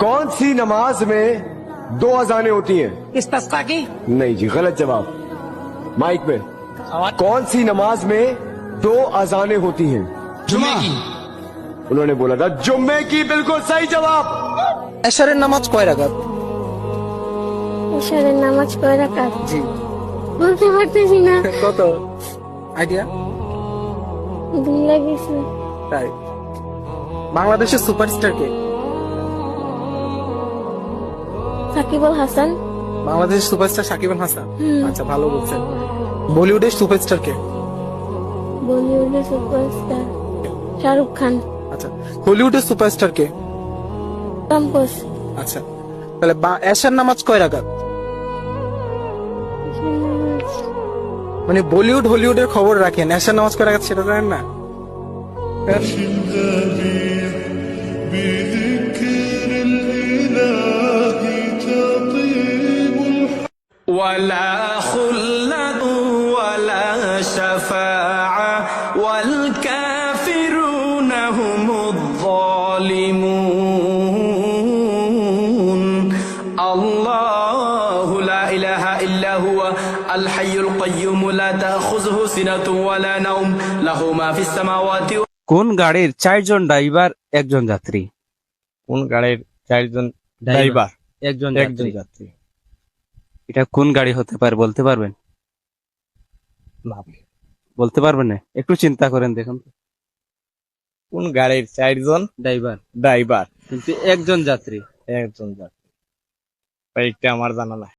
कौन सी नमाज में दो अजानें होती हैं? इस्तिस्का की। नहीं जी, गलत जवाब। माइक में, कौन सी नमाज में दो अजानें होती हैं? जुमे की। उन्होंने बोला था जुम्मे की। बिल्कुल सही जवाब। এশারের নামাজ কয় রাকাত? এশারের নামাজ কয় রাকাত? জি। বলতে পারতেছি না, কত আইডিয়া? ভুল লাগেছে। তাই বাংলাদেশের সুপারস্টার কে? সাকিব আল হাসান। বাংলাদেশের সুপারস্টার সাকিব আল হাসান। আচ্ছা, ভালো বলছেন। বলিউডের সুপারস্টার কে? বলিউডের সুপারস্টার শাহরুখ খান। আচ্ছা, হলিউডের সুপারস্টার কে? টম্পস। আচ্ছা, তাহলে এশার নামাজ কয় রাকাত? মানে বলিউড হলিউডের খবর রাখেন, এশার নামাজ কয় রাকাত সেটা জানেন না? ولا خلة ولا شفاعة والكافرون هم الظالمون الله لا إله إلا هو الحي القيوم لا تأخذه سنة ولا نوم له ما في السماوات. কোন গাড়ির 4 জন ড্রাইভার 1 জন যাত্রী? কোন গাড়ির 4 জন ড্রাইভার 1 জন একজন যাত্রী। যাত্রী? এটা কোন গাড়ি হতে পারে বলতে পারবেন? না, বলতে পারবেন না? একটু চিন্তা করেন দেখুন তো। কোন গাড়ির 4 জন ড্রাইভার ড্রাইভার কিন্তু 1 জন যাত্রী। একজন যাত্রী? ভাই, এটা আমার জানা নাই।